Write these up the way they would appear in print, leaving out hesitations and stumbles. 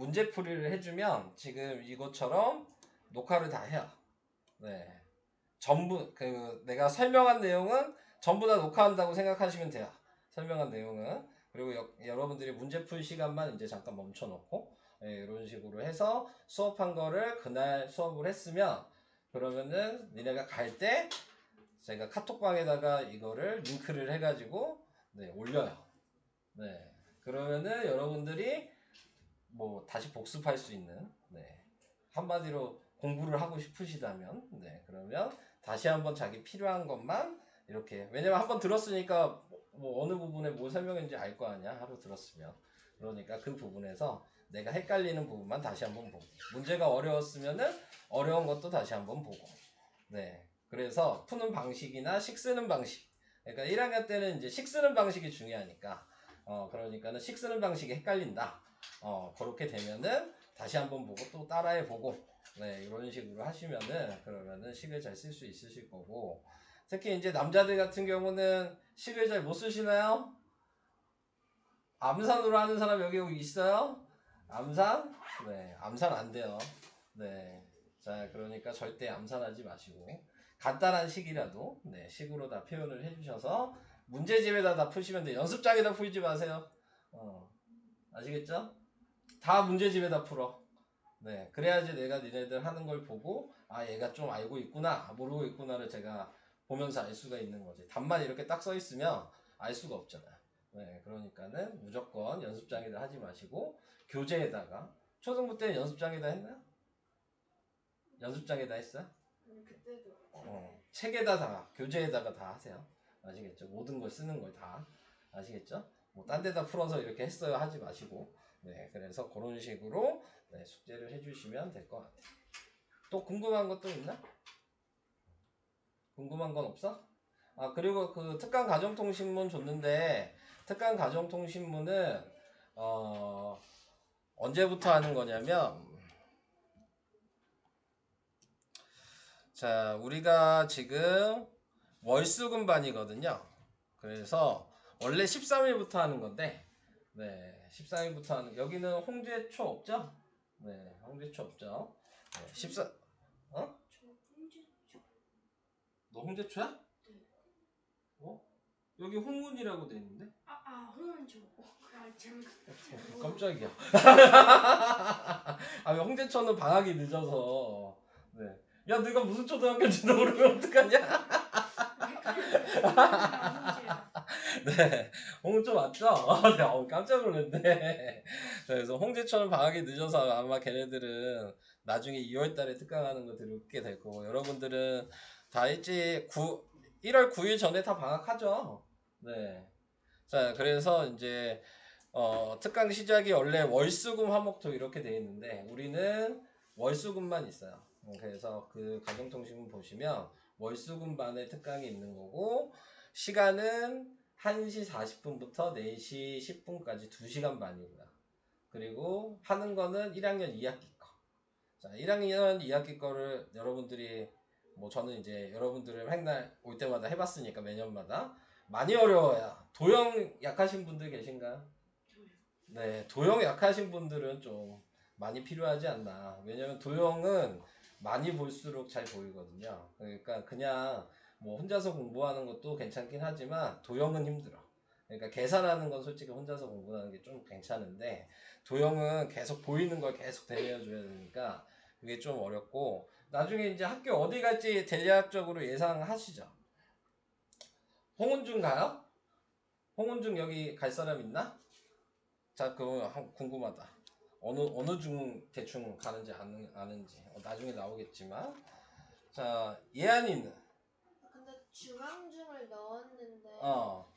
문제풀이를 해주면 지금 이것처럼 녹화를 다 해요. 네. 전부 내가 설명한 내용은 전부 다 녹화한다고 생각하시면 돼요. 설명한 내용은. 그리고 여러분들이 문제 풀 시간만 이제 잠깐 멈춰놓고 이런 식으로 해서 수업한 거를 그날 수업을 했으면 그러면은 니네가 갈 때 제가 카톡방에다가 이거를 링크를 해가지고 올려요. 네. 그러면은 여러분들이 뭐 다시 복습할 수 있는 한마디로 공부를 하고 싶으시다면 그러면 다시 한번 자기 필요한 것만 이렇게 왜냐면 한번 들었으니까 뭐 어느 부분에 뭘 설명했는지 알 거 아니야 하루 들었으면 그러니까 그 부분에서 내가 헷갈리는 부분만 다시 한번 보고 문제가 어려웠으면은 어려운 것도 다시 한번 보고 그래서 푸는 방식이나 식 쓰는 방식 그러니까 1학년 때는 이제 식 쓰는 방식이 중요하니까 그러니까는 식 쓰는 방식이 헷갈린다 그렇게 되면은 다시 한번 보고 또 따라해 보고 이런 식으로 하시면은 그러면은 식을 잘 쓸 수 있으실 거고 특히 이제 남자들 같은 경우는 식을 잘 못 쓰시나요? 암산으로 하는 사람 여기 있어요? 암산? 암산 안 돼요. 자, 그러니까 절대 암산하지 마시고 간단한 식이라도 식으로 다 표현을 해주셔서 문제집에다 다 푸시면 돼요. 연습장에다 풀지 마세요. 아시겠죠? 다 문제집에다 풀어. 그래야지 내가 니네들 하는 걸 보고 아 얘가 좀 알고 있구나 모르고 있구나를 제가 보면서 알 수가 있는 거지. 답만 이렇게 딱 써 있으면 알 수가 없잖아. 그러니까는 무조건 연습장에다 하지 마시고 교재에다가 초등부 때 연습장에다 했나? 연습장에다 했어요? 그때도 책에다 다 교재에다가 다 하세요. 아시겠죠? 모든 걸 쓰는 걸 다 아시겠죠? 뭐 딴 데다 풀어서 이렇게 했어요 하지 마시고 그래서 그런 식으로 숙제를 해주시면 될 것 같아요. 또 궁금한 것도 있나? 궁금한 건 없어? 아 그리고 그 특강 가정통신문 줬는데 특강 가정통신문은 언제부터 하는 거냐면 자 우리가 지금 월수금반이거든요. 그래서 원래 13일부터 하는 건데 13일부터 하는 여기는 홍제초 없죠? 홍제초 없죠? 14 어? 너 홍제초야? 여기 홍은이라고 돼 있는데? 홍은초. 깜짝이야. 왜 홍제초는 방학이 늦어서. 야, 네가 무슨 초등학교인지도 모르면 어떡하냐? 홍은초 맞죠? 깜짝 놀랐네. 그래서 홍제초는 방학이 늦어서 아마 걔네들은 나중에 2월달에 특강하는 거 듣게 될 거고 여러분들은 다 일찍 1월 9일 전에 다 방학하죠. 자, 그래서 이제 특강 시작이 원래 월수금 화목토 이렇게 돼 있는데 우리는 월수금만 있어요. 그래서 그 가정통신문 보시면 월수금반에 특강이 있는 거고 시간은 1시 40분부터 4시 10분까지 2시간 반이고요. 그리고 하는 거는 1학년 2학기 거. 자, 1학년 2학기 거를 여러분들이 뭐 저는 이제 여러분들을 맨날 올 때마다 해봤으니까 매년마다 많이 어려워요. 도형 약하신 분들 계신가요? 도형 약하신 분들은 좀 많이 필요하지 않나. 왜냐면 도형은 많이 볼수록 잘 보이거든요. 그러니까 그냥 뭐 혼자서 공부하는 것도 괜찮긴 하지만 도형은 힘들어. 그러니까 계산하는 건 솔직히 혼자서 공부하는 게 좀 괜찮은데 도형은 계속 보이는 걸 계속 대려줘야 되니까 그게 좀 어렵고 나중에 이제 학교 어디 갈지 대략적으로 예상하시죠. 홍은중 가요? 홍은중 여기 갈 사람 있나? 자, 그거 궁금하다. 어느 중 대충 가는지 아는지 나중에 나오겠지만 자 예안이는 근데 중앙중을 넣었는데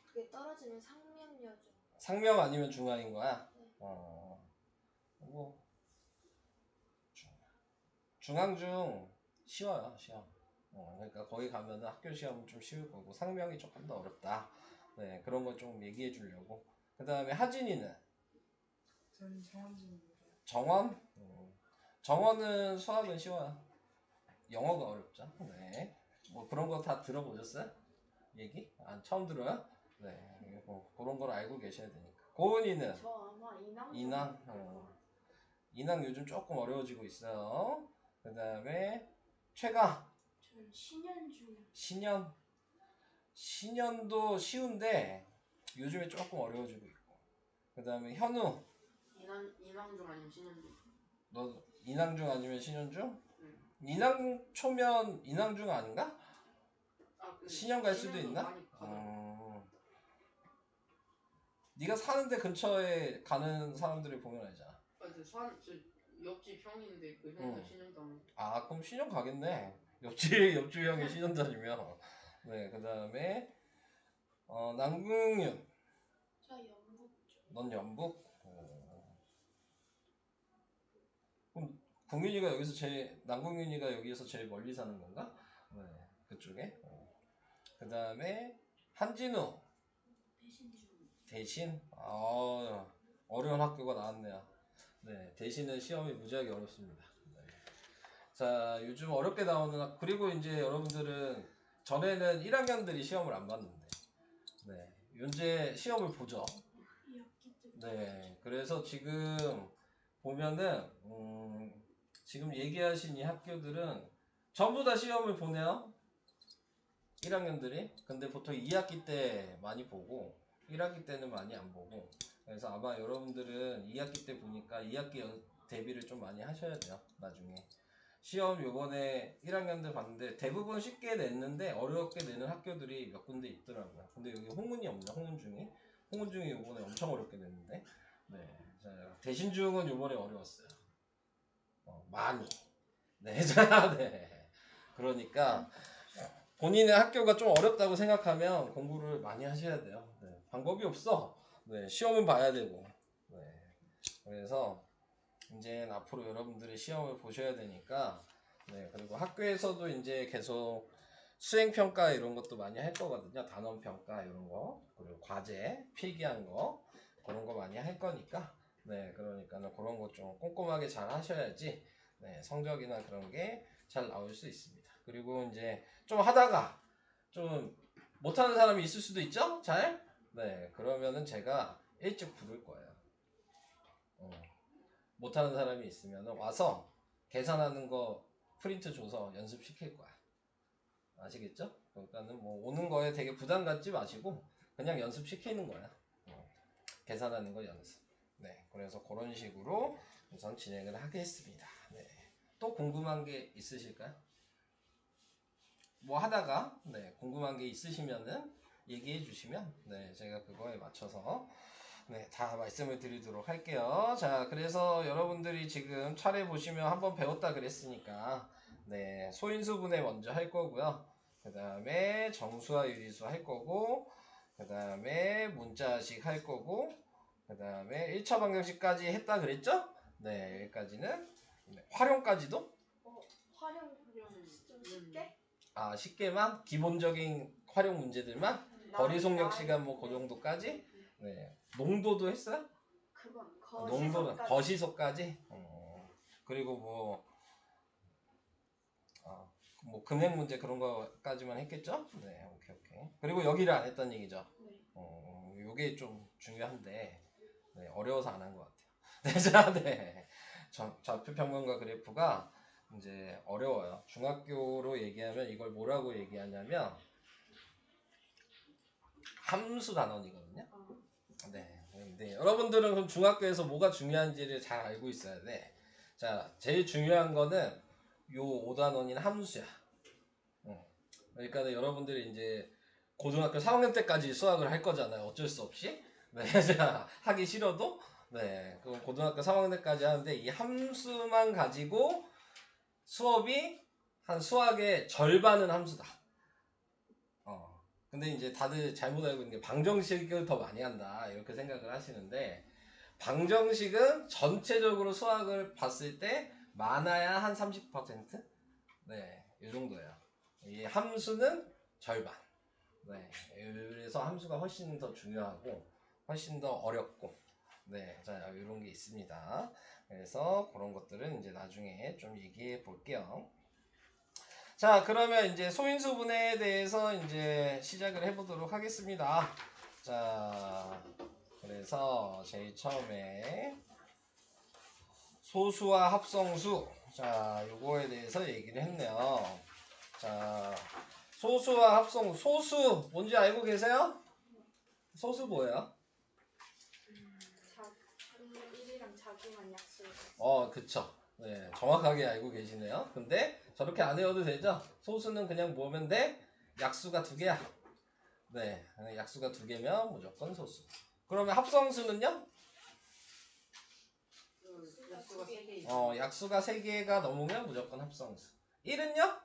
그게 떨어지면 상명여중. 상명 아니면 중앙인 거야? 뭐 중앙중 쉬워요 쉬워. 그러니까 거기 가면은 학교 시험은 좀 쉬울 거고 상명이 조금 더 어렵다. 그런 거 좀 얘기해 주려고. 그 다음에 하진이는 저는 정원중입니다. 정원? 정원은 수학은 쉬워요. 영어가 어렵죠. 뭐 그런 거 다 들어보셨어요? 얘기? 처음 들어요? 뭐 그런 걸 알고 계셔야 되니까. 고은이는? 저 아마 인왕. 인왕? 인왕 요즘 조금 어려워지고 있어요. 그 다음에 최가. 전 신현중. 신현도 쉬운데 요즘에 조금 어려워지고 있고. 그 다음에 현우. 인왕중 아니면 신현중. 너 인왕중 아니면 신현중? 응. 인왕초면 인왕중 아닌가? 신현 갈 수도 있나? 많이 가더라고. 네가 사는데 근처에 가는 사람들을 보면 알잖아. 저 옆집 형인데 그 형도 신현 다니고. 아 그럼 신현 가겠네. 옆집 형이 신현 다니면. 네, 그 다음에 남궁윤. 저 연북 쪽. 넌 연북? 그럼 남궁윤이가 여기에서 제일 멀리 사는 건가? 네, 그쪽에. 그 다음에 한진우. 대신? 어려운 학교가 나왔네요. 네, 대신은 시험이 무지하게 어렵습니다. 네. 자, 요즘 어렵게 나오는 그리고 이제 여러분들은 전에는 1학년들이 시험을 안 봤는데, 네, 현재 시험을 보죠. 네, 그래서 지금 보면은 지금 얘기하신 이 학교들은 전부 다 시험을 보네요. 1학년들이. 근데 보통 2학기 때 많이 보고 1학기 때는 많이 안 보고. 그래서 아마 여러분들은 2학기 때 보니까 2학기 대비를 좀 많이 하셔야 돼요. 나중에 시험 요번에 1학년들 봤는데 대부분 쉽게 냈는데 어렵게 내는 학교들이 몇 군데 있더라고요. 근데 여기 홍은이 없네. 홍은중이 요번에 엄청 어렵게 냈는데. 네, 자, 대신중은 요번에 어려웠어요. 많이. 네, 자, 네. 그러니까 본인의 학교가 좀 어렵다고 생각하면 공부를 많이 하셔야 돼요. 네, 방법이 없어. 네, 시험은 봐야 되고. 네, 그래서 이제 앞으로 여러분들이 시험을 보셔야 되니까. 네, 그리고 학교에서도 이제 계속 수행평가 이런 것도 많이 할 거거든요. 단원평가 이런 거, 그리고 과제, 필기한 거, 그런 거 많이 할 거니까. 네, 그러니까 그런 거 좀 꼼꼼하게 잘 하셔야지. 네, 성적이나 그런 게 잘 나올 수 있습니다. 그리고 이제 좀 하다가 좀 못하는 사람이 있을 수도 있죠? 잘? 네, 그러면은 제가 일찍 부를 거예요. 못하는 사람이 있으면 와서 계산하는 거 프린트 줘서 연습시킬 거야. 아시겠죠? 그러니까는 뭐 오는 거에 되게 부담 갖지 마시고 그냥 연습시키는 거야. 계산하는 거 연습. 네, 그래서 그런 식으로 우선 진행을 하겠습니다. 네. 또 궁금한 게 있으실까요? 뭐 하다가 네, 궁금한 게 있으시면은 얘기해 주시면 네, 제가 그거에 맞춰서 네, 다 말씀을 드리도록 할게요. 자, 그래서 여러분들이 지금 차례 보시면 한번 배웠다 그랬으니까 네, 소인수분해 먼저 할 거고요. 그 다음에 정수와 유리수 할 거고, 그 다음에 문자식 할 거고, 그 다음에 1차 방정식까지 했다 그랬죠? 네, 여기까지는. 네, 활용까지도? 활용 좀 쉽게? 쉽게만? 기본적인 활용 문제들만? 거리 속력 시간 뭐 그 정도까지? 네. 농도도 했어요? 그건 농도는 거시속까지? 그리고 뭐 금액 문제 그런 거까지만 했겠죠? 네, 오케이. 그리고 여기를 안 했던 얘기죠? 네. 요게 좀 중요한데 네, 어려워서 안 한 것 같아요. 네. 좌표평면과 그래프가 이제 어려워요. 중학교로 얘기하면 이걸 뭐라고 얘기하냐면 함수 단원이거든요. 네. 여러분들은 그럼 중학교에서 뭐가 중요한지를 잘 알고 있어야 돼. 자, 제일 중요한 거는 요 5단원인 함수야. 그러니까 여러분들이 이제 고등학교 3학년 때까지 수학을 할 거잖아요. 어쩔 수 없이. 네, 하기 싫어도. 네, 그럼 고등학교 3학년 때까지 하는데 이 함수만 가지고 수업이 한 수학의 절반은 함수다. 근데 이제 다들 잘못 알고 있는 게 방정식을 더 많이 한다 이렇게 생각을 하시는데 방정식은 전체적으로 수학을 봤을 때 많아야 한 30%? 네, 이 정도예요. 이 함수는 절반. 네, 그래서 함수가 훨씬 더 중요하고 훨씬 더 어렵고 네, 자 이런 게 있습니다. 그래서 그런 것들은 이제 나중에 좀 얘기해 볼게요. 자, 그러면 이제 소인수분해에 대해서 이제 시작을 해보도록 하겠습니다. 자, 그래서 제일 처음에 소수와 합성수. 자, 요거에 대해서 얘기를 했네요. 자, 소수와 합성수. 소수 뭔지 알고 계세요? 소수 뭐예요? 1이랑 자기만 약수. 그쵸. 네, 정확하게 알고 계시네요. 근데 저렇게 안 외워도 되죠? 소수는 그냥 뭐면 돼? 약수가 2개야. 네, 약수가 2개면 무조건 소수. 그러면 합성수는요? 약수가 3개 있어. 약수가 3개가 넘으면 무조건 합성수. 1은요?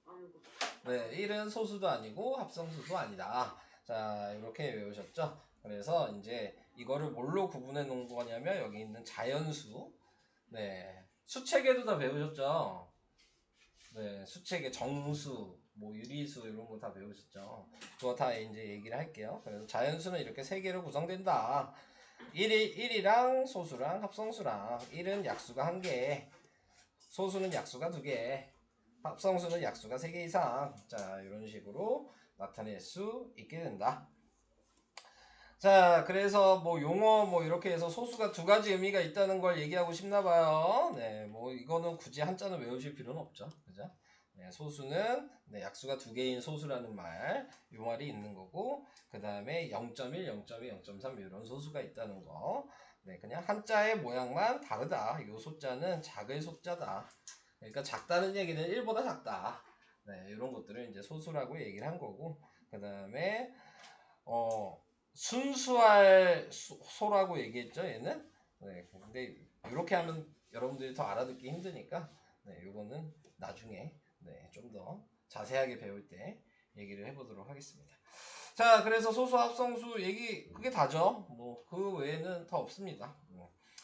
아무것도. 네, 1은 소수도 아니고 합성수도 아니다. 자, 이렇게 외우셨죠? 그래서 이제 이거를 뭘로 구분해 놓은 거냐면 여기 있는 자연수. 네, 수책에도 다 배우셨죠? 네, 수책에 정수, 뭐 유리수 이런 거 다 배우셨죠? 그거 다 이제 얘기를 할게요. 그래서 자연수는 이렇게 3개로 구성된다. 1이랑 소수랑 합성수랑 1은 약수가 1개, 소수는 약수가 2개, 합성수는 약수가 3개 이상. 자, 이런 식으로 나타낼 수 있게 된다. 자, 그래서 뭐 용어 뭐 이렇게 해서 소수가 2가지 의미가 있다는 걸 얘기하고 싶나 봐요. 네, 뭐 이거는 굳이 한자는 외우실 필요는 없죠. 그죠? 네, 소수는 약수가 2개인 소수라는 말, 요 말이 있는 거고, 그 다음에 0.1, 0.2, 0.3 이런 소수가 있다는 거. 네, 그냥 한자의 모양만 다르다. 요 소자는 작을 소자다. 그러니까 작다는 얘기는 1보다 작다. 네, 이런 것들을 이제 소수라고 얘기를 한 거고, 그 다음에 순수할 소라고 얘기했죠, 얘는. 네, 근데 이렇게 하면 여러분들이 더 알아듣기 힘드니까, 네, 요거는 나중에 좀 더 자세하게 배울 때 얘기를 해보도록 하겠습니다. 자, 그래서 소수, 합성수 얘기 그게 다죠. 뭐 그 외에는 더 없습니다.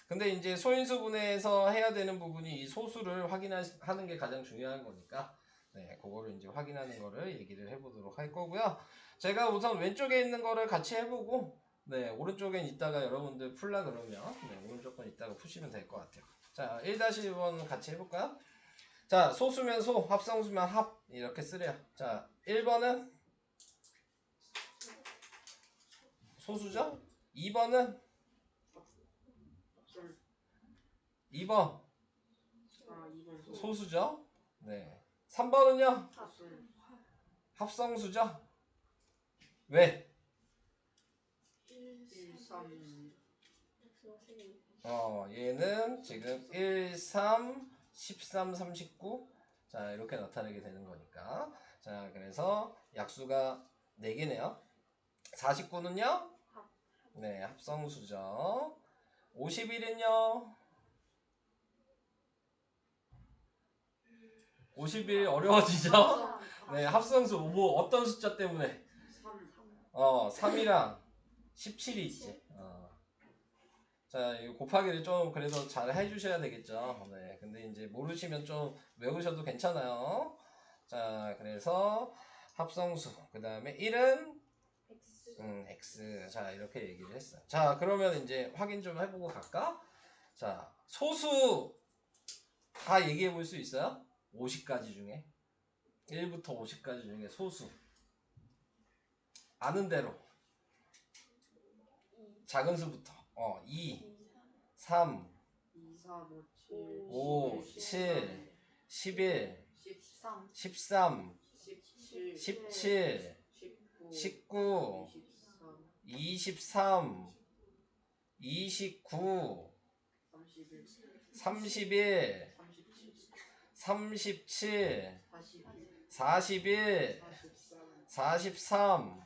근데 이제 소인수 분해에서 해야 되는 부분이 이 소수를 확인하는 게 가장 중요한 거니까, 네, 그거를 이제 확인하는 거를 얘기를 해보도록 할 거고요. 제가 우선 왼쪽에 있는 거를 같이 해보고, 네, 오른쪽엔 이따가 여러분들 풀라 그러면, 네, 오른쪽 건 이따가 푸시면 될 것 같아요. 자, 1-1번 같이 해볼까요? 자, 소수면 소, 합성수면 합, 이렇게 쓰래요. 자, 1번은 소수죠? 2번은 합성. 2번 2번 소수. 소수죠? 네. 3번은요? 합성. 합성수죠? 왜? 1, 3. 얘는 지금 1, 3, 13, 39. 자, 이렇게 나타내게 되는 거니까. 자, 그래서 약수가 4개네요. 49는요? 네, 합성수죠. 51은요? 51 어려워지죠? 네, 합성수. 뭐 어떤 숫자 때문에? 3. 3이랑 17이 있지. 자, 이 곱하기를 좀 그래도 잘 해주셔야 되겠죠. 네, 근데 이제 모르시면 좀 외우셔도 괜찮아요. 자, 그래서 합성수. 그 다음에 1은 x. 자, 이렇게 얘기를 했어요. 자, 그러면 이제 확인 좀 해보고 갈까? 자, 소수 다 얘기해 볼 수 있어요? 50가지 중에 1부터 50가지 중에 소수 아는 대로 작은 수부터 2, 3, 2, 4, 5, 5, 7, 11, 13, 13, 17, 17, 19, 23, 29, 31, 37, 41, 43,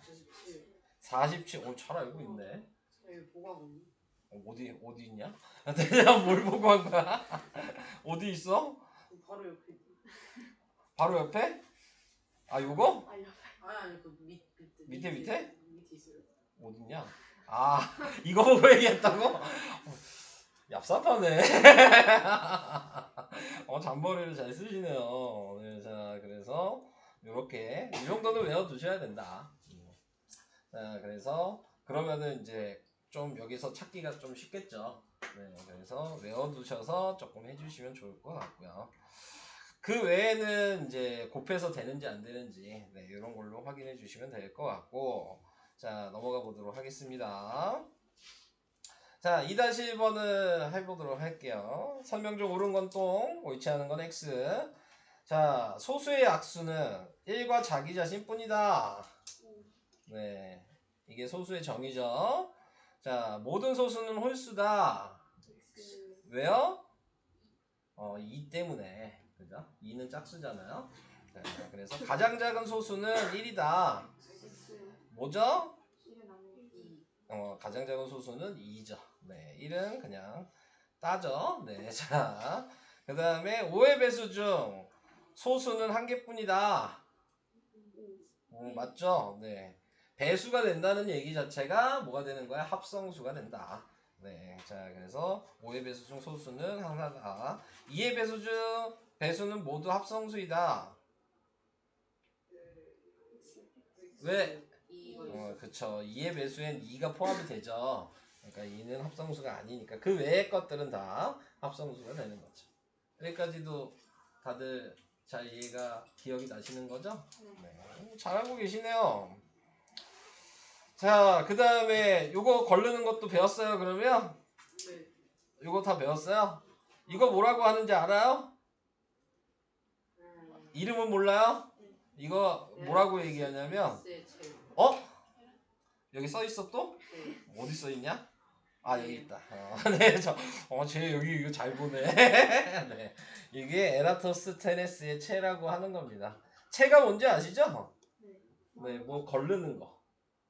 47. 잘 알고 있네. 어디 있냐? 내가 뭘 보고 한 거야? 어디 있어? 바로 옆에. 바로 옆에? 아, 요거? 아니 그 밑에? 밑에 있어요. 어딨냐? 아, 이거 보고 얘기했다고? 얍삽하네. 잔머리를 잘 쓰시네요. 네, 자, 그래서 요렇게 이 정도는 외워두셔야 된다. 자, 그래서 그러면은 이제 좀 여기서 찾기가 좀 쉽겠죠. 네, 그래서 외워두셔서 조금 해주시면 좋을 것 같고요. 그 외에는 이제 곱해서 되는지 안 되는지 이런 걸로 확인해 주시면 될 것 같고, 자, 넘어가 보도록 하겠습니다. 자, 2-1번은 해보도록 할게요. 설명 중 옳은 건 똥, 옳지 않은 건 X. 자, 소수의 약수는 1과 자기 자신뿐이다. 네, 이게 소수의 정의죠. 자, 모든 소수는 홀수다. 왜요? 2 때문에. 그죠? 2는 짝수잖아요. 네, 그래서 가장 작은 소수는 1이다. 뭐죠? 가장 작은 소수는 2죠. 네, 1은 그냥 따져. 네, 자, 그 다음에 5의 배수 중 소수는 한 개뿐이다. 맞죠? 네. 배수가 된다는 얘기 자체가 뭐가 되는 거야? 합성수가 된다. 네. 자, 그래서 5의 배수 중 소수는 하나다. 2의 배수 중 배수는 모두 합성수이다. 왜? 그쵸. 2의 배수엔 2가 포함이 되죠. 그러니까 2는 합성수가 아니니까 그 외의 것들은 다 합성수가 되는 거죠. 여기까지도 다들 잘 이해가 기억이 나시는 거죠? 네. 잘하고 계시네요. 자, 그 다음에 요거 걸르는 것도 배웠어요, 그러면? 네. 요거 다 배웠어요? 이거 뭐라고 하는지 알아요? 이름은 몰라요? 이거 뭐라고 얘기하냐면, 여기 써 있어 또? 어디 써 있냐? 아, 여기 있다. 네, 쟤 여기 이거 잘 보네. 네. 이게 에라토스테네스의 체라고 하는 겁니다. 체가 뭔지 아시죠? 네, 뭐 걸르는 거.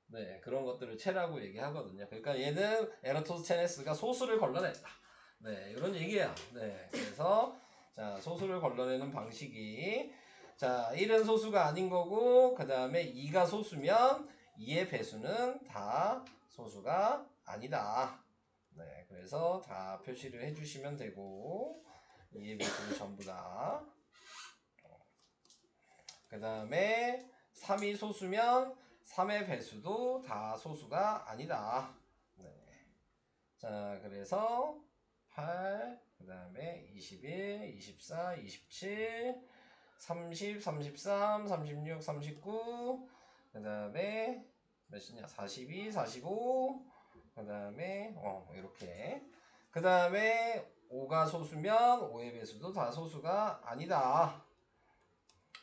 네, 그런 것들을 체라고 얘기하거든요. 그러니까 얘는 에라토스테네스가 소수를 걸러냈다. 네, 이런 얘기예요. 네, 그래서 자, 소수를 걸러내는 방식이 자, 1은 소수가 아닌 거고 그 다음에 2가 소수면 2의 배수는 다 소수가 아니다. 네, 그래서 다 표시를 해주시면 되고 2의 배수는 전부 다. 그 다음에 3이 소수면 3의 배수도 다 소수가 아니다. 네. 자, 그래서 8, 그 다음에 21, 24, 27, 30, 33, 36, 39, 그 다음에 몇이냐? 42, 45, 그 다음에 이렇게. 그 다음에 5가 소수면 5의 배수도 다 소수가 아니다.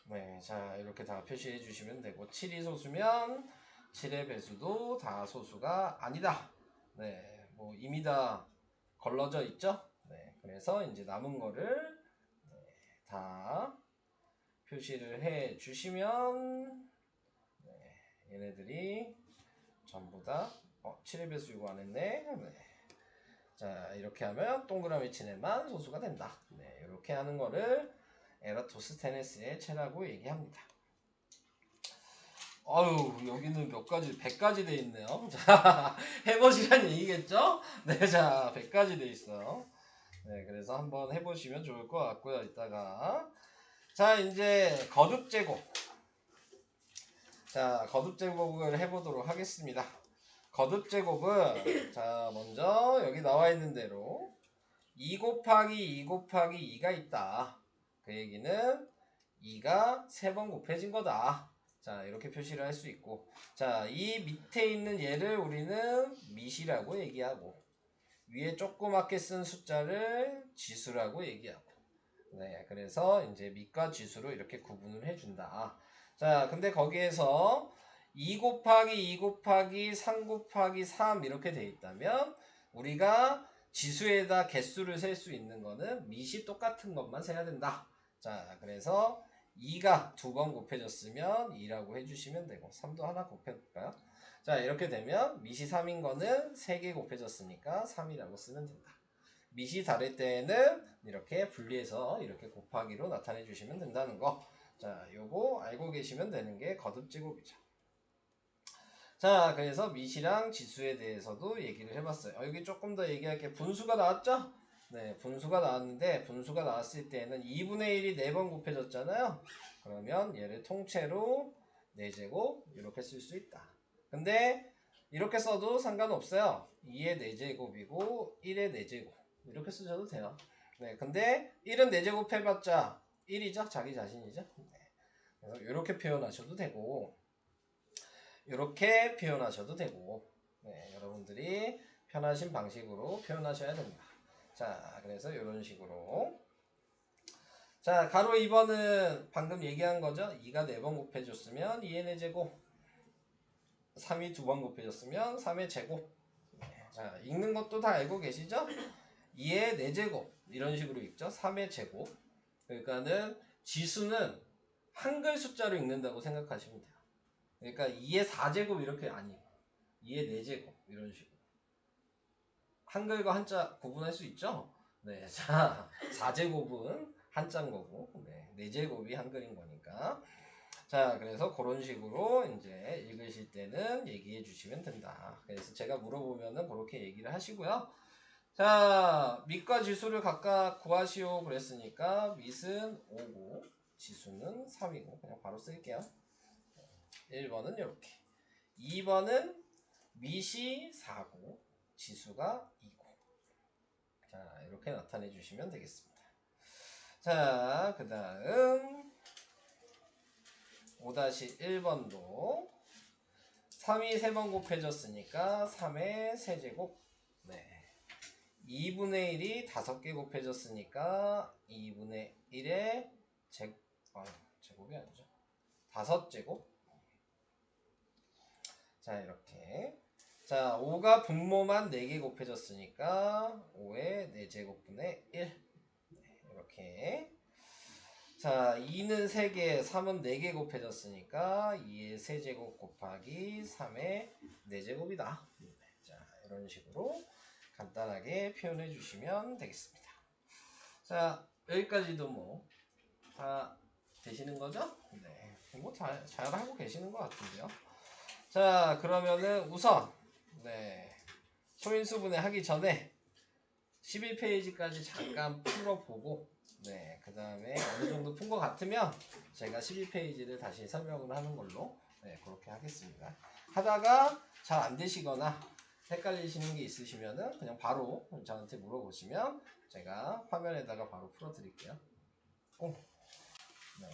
네, 자, 이렇게 다 표시해 주시면 되고 7이 소수면 7의 배수도 다 소수가 아니다. 네, 뭐 이미 다 걸러져 있죠? 네, 그래서 이제 남은 거를 다 표시를 해 주시면 얘네들이 전부 다 7의 배수 이거 안 했네. 네. 자, 이렇게 하면 동그라미 칠에만 소수가 된다. 네, 이렇게 하는 거를 에라토스테네스의 체라고 얘기합니다. 아유, 여기는 몇 가지, 100가지 돼 있네요. 자, 해보시란 얘기겠죠? 네, 자, 100가지 돼 있어요. 네, 그래서 한번 해보시면 좋을 것 같고요, 이따가. 자, 이제 거듭 제곱. 자, 거듭 제곱을 해보도록 하겠습니다. 거듭 제곱은, 자, 먼저 여기 나와 있는 대로 2 곱하기 2 곱하기 2가 있다. 그 얘기는 2가 3번 곱해진 거다. 자, 이렇게 표시를 할 수 있고, 자, 이 밑에 있는 얘를 우리는 밑이라고 얘기하고, 위에 조그맣게 쓴 숫자를 지수라고 얘기하고, 네, 그래서 이제 밑과 지수로 이렇게 구분을 해준다. 자, 근데 거기에서 2 곱하기 2 곱하기 3 곱하기 3 이렇게 돼 있다면, 우리가 지수에다 개수를 셀 수 있는 거는 밑이 똑같은 것만 세야 된다. 자, 그래서 2가 2번 곱해졌으면 2라고 해주시면 되고 3도 하나 곱해볼까요? 자, 이렇게 되면 밑이 3인 거는 3개 곱해졌으니까 3이라고 쓰면 된다. 밑이 다를 때에는 이렇게 분리해서 이렇게 곱하기로 나타내 주시면 된다는 거. 자, 요거 알고 계시면 되는 게 거듭제곱이죠. 자, 그래서 밑이랑 지수에 대해서도 얘기를 해봤어요. 여기 조금 더 얘기할 게 분수가 나왔죠? 네, 분수가 나왔는데 분수가 나왔을 때는 2분의 1이 4번 곱해졌잖아요. 그러면 얘를 통째로 4제곱 이렇게 쓸 수 있다. 근데 이렇게 써도 상관없어요. 2의 4제곱이고 1의 4제곱 이렇게 쓰셔도 돼요. 네, 근데 1은 4제곱 해봤자 1이죠? 자기 자신이죠? 네. 그래서 이렇게 표현하셔도 되고 이렇게 표현하셔도 되고, 네, 여러분들이 편하신 방식으로 표현하셔야 됩니다. 자, 그래서 이런 식으로. 자, 가로 2번은 방금 얘기한 거죠. 2가 4번 곱해줬으면 2의 4제곱, 3이 2번 곱해줬으면 3의 제곱. 자, 읽는 것도 다 알고 계시죠? 2의 4제곱 이런 식으로 읽죠. 3의 제곱. 그러니까는 지수는 한글 숫자로 읽는다고 생각하시면 돼요. 그러니까 2의 4제곱 이렇게 아니고 2의 4제곱 이런 식으로. 한글과 한자 구분할 수 있죠? 네, 자, 4제곱은 한자인 거고, 네, 4제곱이 한글인 거니까. 자, 그래서 그런 식으로 이제 읽으실 때는 얘기해 주시면 된다. 그래서 제가 물어보면은 그렇게 얘기를 하시고요. 자, 밑과 지수를 각각 구하시오 그랬으니까 밑은 5고 지수는 3이고 그냥 바로 쓸게요. 1번은 이렇게. 2번은 밑이 4고 지수가 2고. 자, 이렇게 나타내 주시면 되겠습니다. 자, 그 다음 5-1번도 3이 3번 곱해졌으니까 3의 세제곱. 네. 2분의 1이 5개 곱해졌으니까 2분의 1의 제곱이 아니죠. 5제곱. 자, 이렇게. 자, 5가 분모만 4개 곱해졌으니까 5의 4제곱분의 1. 네, 이렇게. 자, 2는 3개, 3은 4개 곱해졌으니까 2의 세제곱 곱하기 3의 4제곱이다. 자, 이런 식으로 간단하게 표현해 주시면 되겠습니다. 자, 여기까지도 뭐 다 되시는 거죠? 네, 뭐 잘 하고 계시는 것 같은데요. 자, 그러면은 우선 네, 소인수분해 하기 전에 11페이지까지 잠깐 풀어보고 네, 그 다음에 어느 정도 푼 것 같으면 제가 12페이지를 다시 설명을 하는 걸로 네, 그렇게 하겠습니다. 하다가 잘 안 되시거나 헷갈리시는 게 있으시면은 그냥 바로 저한테 물어보시면 제가 화면에다가 바로 풀어드릴게요. 네.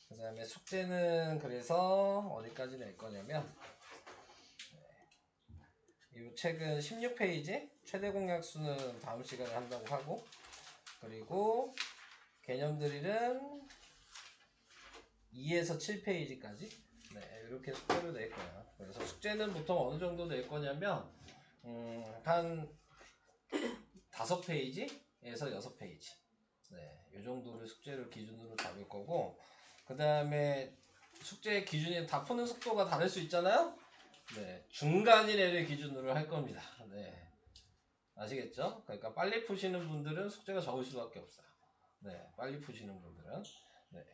그 다음에 숙제는 그래서 어디까지 낼 거냐면 이 책은 16페이지 최대 공약수는 다음 시간에 한다고 하고 그리고 개념드릴은 2에서 7페이지까지 네, 이렇게 숙제로 낼 거예요. 그래서 숙제는 보통 어느 정도 낼 거냐면 한 5페이지에서 6페이지 네, 이 정도를 숙제를 기준으로 잡을 거고 그 다음에 숙제 기준이 다 푸는 속도가 다를 수 있잖아요. 네, 중간인 애를 기준으로 할 겁니다. 네, 아시겠죠? 그러니까 빨리 푸시는 분들은 숙제가 적을 수밖에 없어요. 네, 빨리 푸시는 분들은 네,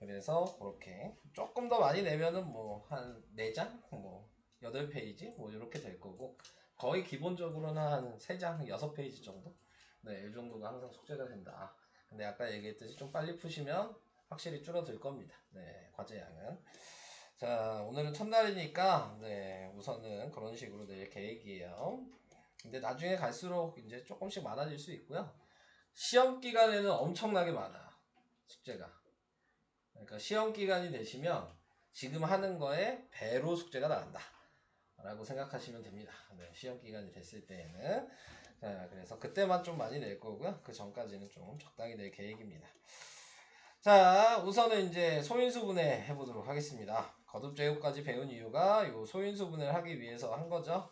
그래서 그렇게 조금 더 많이 내면은 뭐 한 4장, 뭐 8페이지 뭐 이렇게 될 거고 거의 기본적으로는 한 3장, 6페이지 정도 네, 이 정도가 항상 숙제가 된다. 근데 아까 얘기했듯이 좀 빨리 푸시면 확실히 줄어들 겁니다. 네, 과제 양은. 자, 오늘은 첫날이니까 네, 우선은 그런 식으로 낼 계획이에요. 근데 나중에 갈수록 이제 조금씩 많아질 수 있고요. 시험 기간에는 엄청나게 많아 숙제가. 그러니까 시험 기간이 되시면 지금 하는 거에 배로 숙제가 나간다 라고 생각하시면 됩니다. 네, 시험 기간이 됐을 때에는. 자, 그래서 그때만 좀 많이 낼 거고요. 그 전까지는 좀 적당히 낼 계획입니다. 자, 우선은 이제 소인수분해 해보도록 하겠습니다. 거듭제곱까지 배운 이유가 요 소인수분해를 하기 위해서 한 거죠.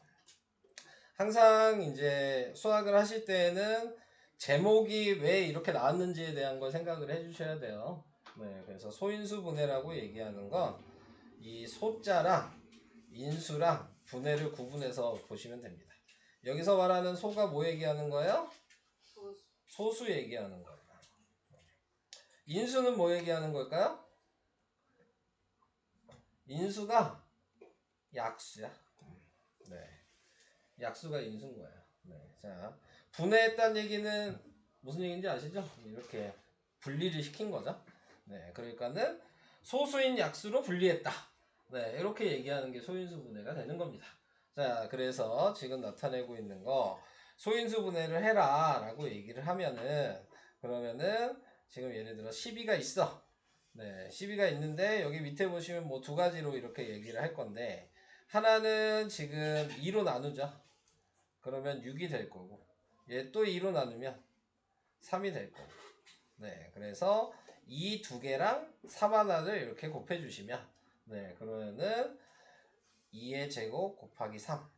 항상 이제 수학을 하실 때에는 제목이 왜 이렇게 나왔는지에 대한 걸 생각을 해주셔야 돼요. 네, 그래서 소인수분해라고 얘기하는 건 이 소자랑 인수랑 분해를 구분해서 보시면 됩니다. 여기서 말하는 소가 뭐 얘기하는 거예요? 소수 얘기하는 거예요. 인수는 뭐 얘기하는 걸까요? 인수가 약수야. 네, 약수가 인수인 거예요. 네, 자, 분해했다는 얘기는 무슨 얘기인지 아시죠? 이렇게 분리를 시킨 거죠. 네, 그러니까는 소수인 약수로 분리했다. 네, 이렇게 얘기하는 게 소인수 분해가 되는 겁니다. 자, 그래서 지금 나타내고 있는 거 소인수 분해를 해라 라고 얘기를 하면은 그러면은 지금 예를 들어 12가 있어. 네, 12가 있는데 여기 밑에 보시면 뭐 두 가지로 이렇게 얘기를 할 건데 하나는 지금 2로 나누죠. 그러면 6이 될 거고 얘 또 2로 나누면 3이 될 거고 네 그래서 이 두 개랑 3 하나를 이렇게 곱해 주시면 네 그러면은 2의 제곱 곱하기 3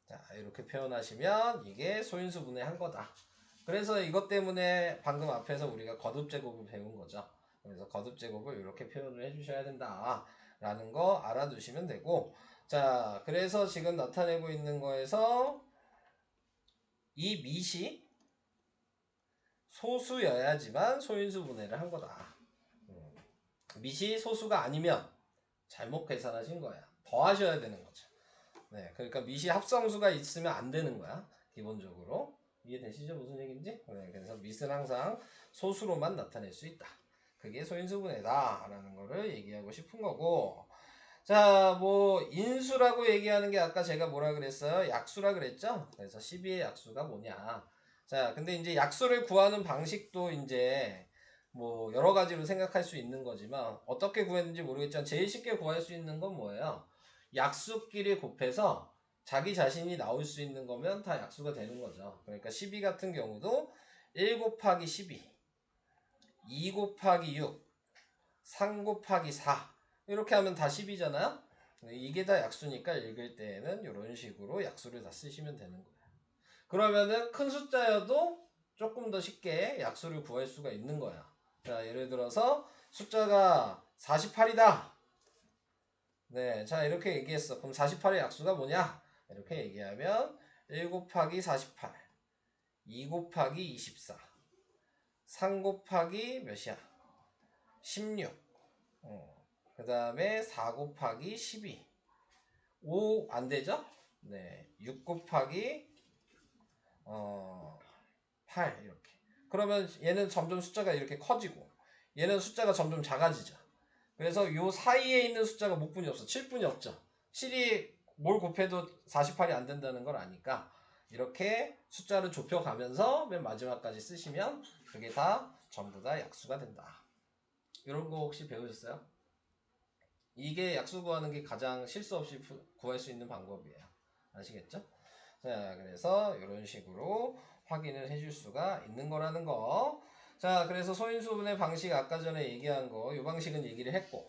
자 이렇게 표현하시면 이게 소인수분해 한 거다. 그래서 이것 때문에 방금 앞에서 우리가 거듭제곱을 배운 거죠. 그래서 거듭제곱을 이렇게 표현을 해주셔야 된다 라는 거 알아두시면 되고 자 그래서 지금 나타내고 있는 거에서 이 밑이 소수여야지만 소인수분해를 한 거다. 밑이 소수가 아니면 잘못 계산하신 거야. 더 하셔야 되는 거죠. 네, 그러니까 밑이 합성수가 있으면 안 되는 거야. 기본적으로. 이해되시죠? 무슨 얘기인지? 네, 그래서 밑은 항상 소수로만 나타낼 수 있다. 그게 소인수분해다 라는 거를 얘기하고 싶은 거고 자, 뭐 인수라고 얘기하는 게 아까 제가 뭐라 그랬어요? 약수라 그랬죠? 그래서 12의 약수가 뭐냐 자, 근데 이제 약수를 구하는 방식도 이제 뭐 여러 가지로 생각할 수 있는 거지만 어떻게 구했는지 모르겠지만 제일 쉽게 구할 수 있는 건 뭐예요? 약수끼리 곱해서 자기 자신이 나올 수 있는 거면 다 약수가 되는 거죠. 그러니까 12 같은 경우도 1 곱하기 12, 2 곱하기 6, 3 곱하기 4 이렇게 하면 다 10이잖아요. 이게 다 약수니까 읽을 때에는 이런 식으로 약수를 다 쓰시면 되는 거예요. 그러면은 큰 숫자여도 조금 더 쉽게 약수를 구할 수가 있는 거야. 자, 예를 들어서 숫자가 48이다. 네, 자 이렇게 얘기했어. 그럼 48의 약수가 뭐냐? 이렇게 얘기하면 1 곱하기 48, 2 곱하기 24, 3 곱하기 몇이야? 16. 그 다음에 4 곱하기 12. 5 안 되죠? 네, 6 곱하기 8 이렇게. 그러면 얘는 점점 숫자가 이렇게 커지고 얘는 숫자가 점점 작아지죠. 그래서 요 사이에 있는 숫자가 몇 분이 없어? 7분이 없죠. 7이 뭘 곱해도 48이 안 된다는 걸 아니까 이렇게 숫자를 좁혀가면서 맨 마지막까지 쓰시면 그게 다 전부 다 약수가 된다. 이런 거 혹시 배우셨어요? 이게 약수 구하는 게 가장 실수 없이 구할 수 있는 방법이에요. 아시겠죠? 자, 그래서 이런 식으로 확인을 해줄 수가 있는 거라는 거. 자, 그래서 소인수분의 방식 아까 전에 얘기한 거, 이 방식은 얘기를 했고,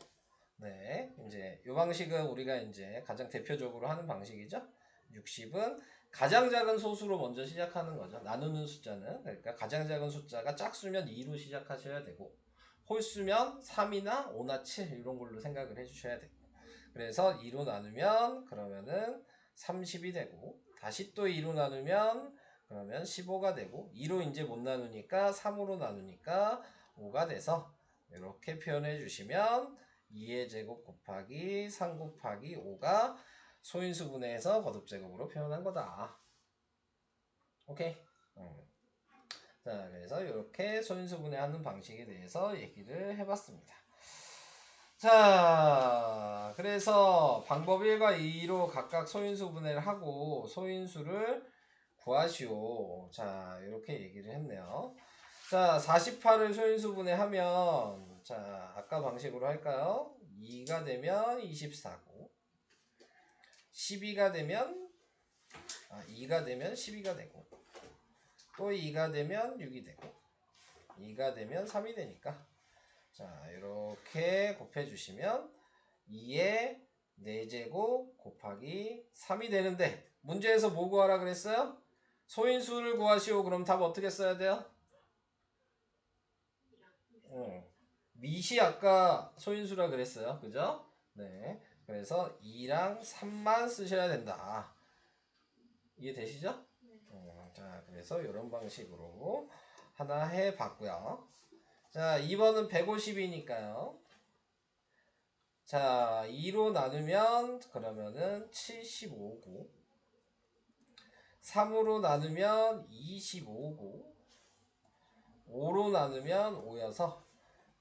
네, 이제 이 방식은 우리가 이제 가장 대표적으로 하는 방식이죠. 60은 가장 작은 소수로 먼저 시작하는 거죠. 나누는 숫자는 그러니까 가장 작은 숫자가 짝수면 2로 시작하셔야 되고, 홀수면 3이나 5나 7 이런 걸로 생각을 해주셔야 되고, 그래서 2로 나누면 그러면은 30이 되고, 다시 또 2로 나누면 그러면 15가 되고 2로 이제 못 나누니까 3으로 나누니까 5가 돼서 이렇게 표현해 주시면 2의 제곱 곱하기 3 곱하기 5가 소인수분해에서 거듭제곱으로 표현한 거다. 오케이? 자, 그래서 이렇게 소인수분해하는 방식에 대해서 얘기를 해봤습니다. 자, 그래서 방법 1과 2로 각각 소인수분해를 하고 소인수를 구하시오. 자, 이렇게 얘기를 했네요. 자, 48을 소인수분해하면 자, 아까 방식으로 할까요? 2가 되면 24고 12가 되면 2가 되면 12가 되고 또 2가 되면 6이 되고 2가 되면 3이 되니까 자, 이렇게 곱해 주시면 2의 4제곱 곱하기 3이 되는데 문제에서 뭐 구하라 그랬어요? 소인수를 구하시오. 그럼 답 어떻게 써야 돼요? 밑이 아까 소인수라 그랬어요. 그죠? 네. 그래서 2랑 3만 쓰셔야 된다. 이해되시죠? 네. 자, 그래서 이런 방식으로 하나 해봤고요. 자, 2번은 150이니까요. 자, 2로 나누면 그러면은 75고 3으로 나누면 25고 5로 나누면 5여서